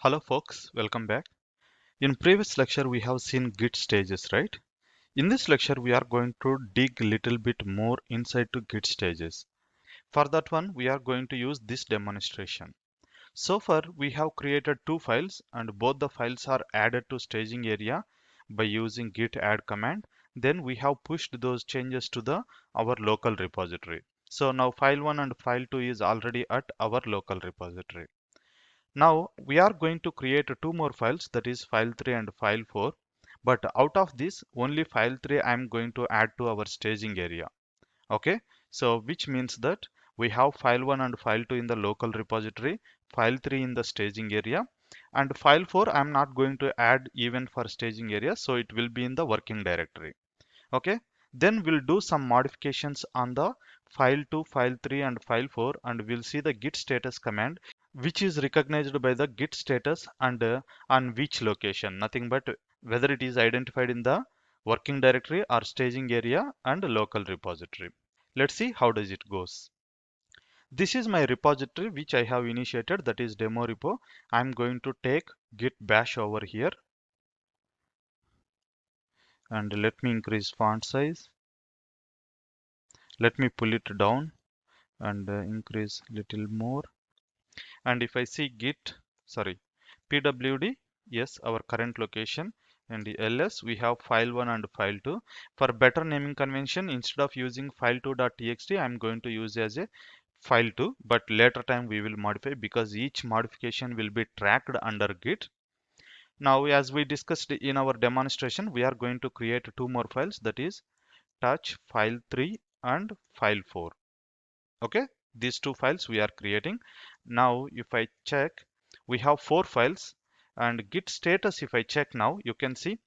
Hello folks, welcome back. In previous lecture we have seen Git stages, right? In this lecture we are going to dig a little bit more inside to Git stages. For that one we are going to use this demonstration. So far we have created two files and both the files are added to staging area by using git add command. Then we have pushed those changes to our local repository. So now file 1 and file 2 is already at our local repository. Now we are going to create two more files, that is file 3 and file 4. But out of this, only file 3 I am going to add to our staging area. Okay, so which means that we have file 1 and file 2 in the local repository, file 3 in the staging area, and file 4 I am not going to add even for staging area, so it will be in the working directory. Okay, then we'll do some modifications on the file 2, file 3 and file 4, and we'll see the git status command which is recognized by the git status and on which location, nothing but whether it is identified in the working directory or staging area and local repository. Let's see how does it goes. This is my repository which I have initiated, that is demo repo. I'm going to take git bash over here and let me increase font size. Let me pull it down and increase little more. And if I see git, sorry, pwd, yes, our current location, and the ls, we have file 1 and file 2. For better naming convention, instead of using file2.txt, I'm going to use as a file 2, but later time we will modify because each modification will be tracked under git. Now, as we discussed in our demonstration, we are going to create two more files, that is touch file 3 and file 4. Okay, these two files we are creating. Now if I check, we have four files, and git status, if I check now, you can see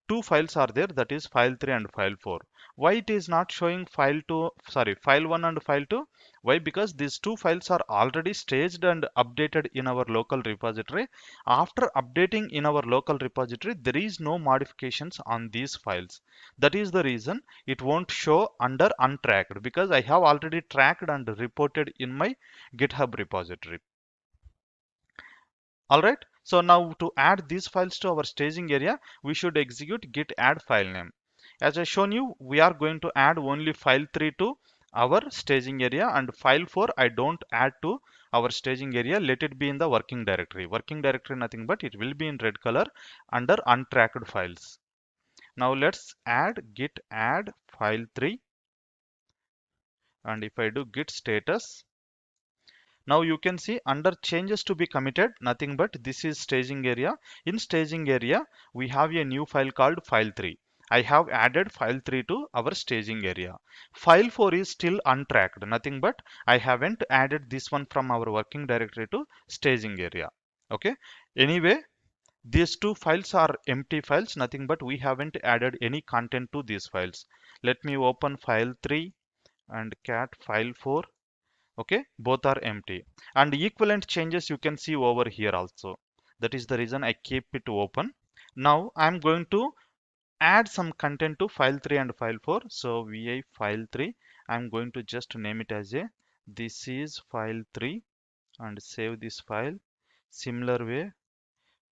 two files are there, that is file 3 and file 4. Why it is not showing file 2, sorry, file 1 and file 2? Why? Because these two files are already staged and updated in our local repository. After updating in our local repository, there is no modifications on these files. That is the reason it won't show under untracked, because I have already tracked and reported in my GitHub repository. All right, so now to add these files to our staging area, we should execute git add file name. As I shown you, we are going to add only file 3 to our staging area, and file 4 I don't add to our staging area. Let it be in the working directory. Working directory nothing but it will be in red color under untracked files. Now let's add git add file 3, and if I do git status, now you can see under changes to be committed, nothing but this is staging area. In staging area, we have a new file called file 3. I have added file 3 to our staging area. File 4 is still untracked, nothing but I haven't added this one from our working directory to staging area. Okay. Anyway, these two files are empty files, nothing but we haven't added any content to these files. Let me open file 3 and cat file 4. Okay, both are empty, and equivalent changes you can see over here also. That is the reason I keep it open. Now I'm going to add some content to file 3 and file 4. So vi file 3, I'm going to just name it as a this is file 3 and save this file. Similar way,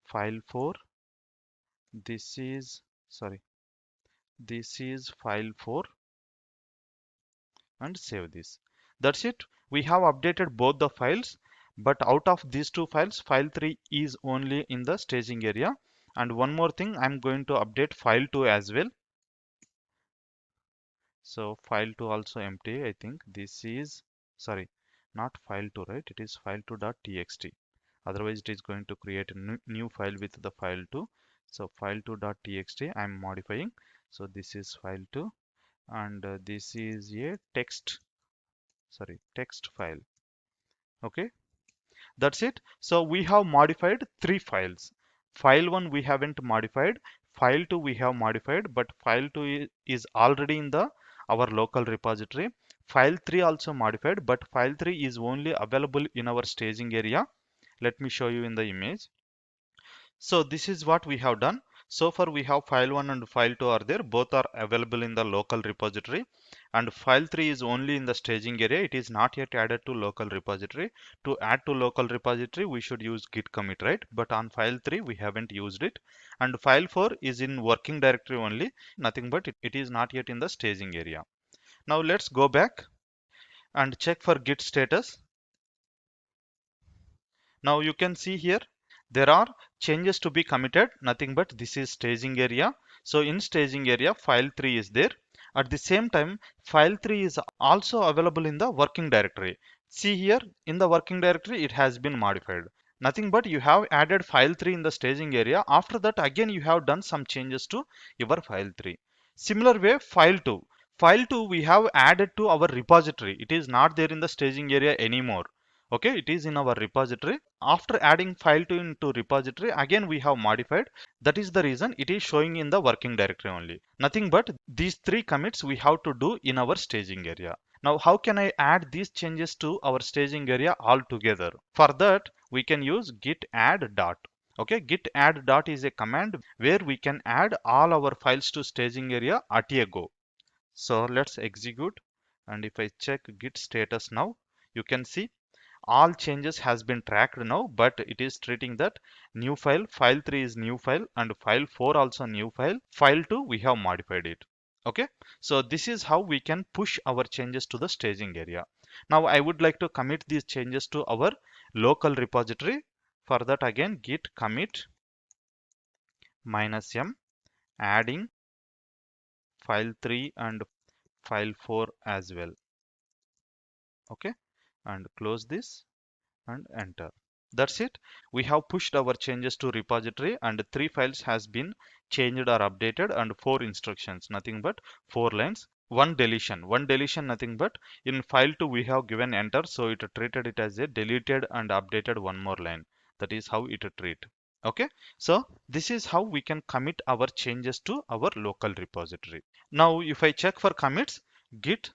file 4, this is, sorry, this is file 4, and save this. That's it. We have updated both the files, but out of these two files, file 3 is only in the staging area. And one more thing, I'm going to update file 2 as well. So file 2 also empty. I think this is, sorry, not file 2, right? It is file 2.txt. Otherwise, it is going to create a new file with the file 2. So file 2.txt, I'm modifying. So this is file 2, and this is a text, sorry, text file. Okay, that's it. So we have modified three files. File 1 we haven't modified, file 2 we have modified, but file 2 is already in the our local repository. File 3 also modified, but file 3 is only available in our staging area. Let me show you in the image. So this is what we have done. So far we have file1 and file2 are there, both are available in the local repository, and file3 is only in the staging area. It is not yet added to local repository. To add to local repository we should use git commit, right? But on file3 we haven't used it, and file4 is in working directory only, nothing but it is not yet in the staging area. Now let's go back and check for git status. Now you can see here there are changes to be committed, nothing but this is staging area. So in staging area file3 is there. At the same time file3 is also available in the working directory. See here in the working directory it has been modified. Nothing but you have added file3 in the staging area. After that again you have done some changes to your file3. Similar way file2. File2 we have added to our repository. It is not there in the staging area anymore. Okay, it is in our repository. After adding file2 into repository again we have modified. That is the reason it is showing in the working directory only. Nothing but these three commits we have to do in our staging area. Now how can I add these changes to our staging area all together? For that we can use git add dot. Okay, git add dot is a command where we can add all our files to staging area at a go. So let's execute, and if I check git status now, you can see all changes has been tracked now, but it is treating that new file, file3 is new file, and file4 also new file, file2 we have modified it. Okay, so this is how we can push our changes to the staging area. Now I would like to commit these changes to our local repository. For that again git commit -m, adding file3 and file4 as well. Okay, and close this and enter. That's it. We have pushed our changes to repository, and 3 files has been changed or updated, and 4 instructions, nothing but 4 lines. One deletion, nothing but in file2 we have given enter, so it treated it as a deleted and updated one more line. That is how it treat. Okay, so this is how we can commit our changes to our local repository. Now if I check for commits, git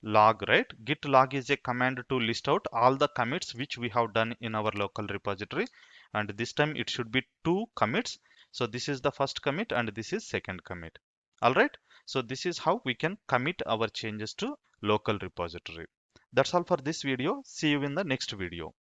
log, right? Git log is a command to list out all the commits which we have done in our local repository, and this time it should be 2 commits. So this is the first commit and this is second commit. All right, so this is how we can commit our changes to local repository. That's all for this video. See you in the next video.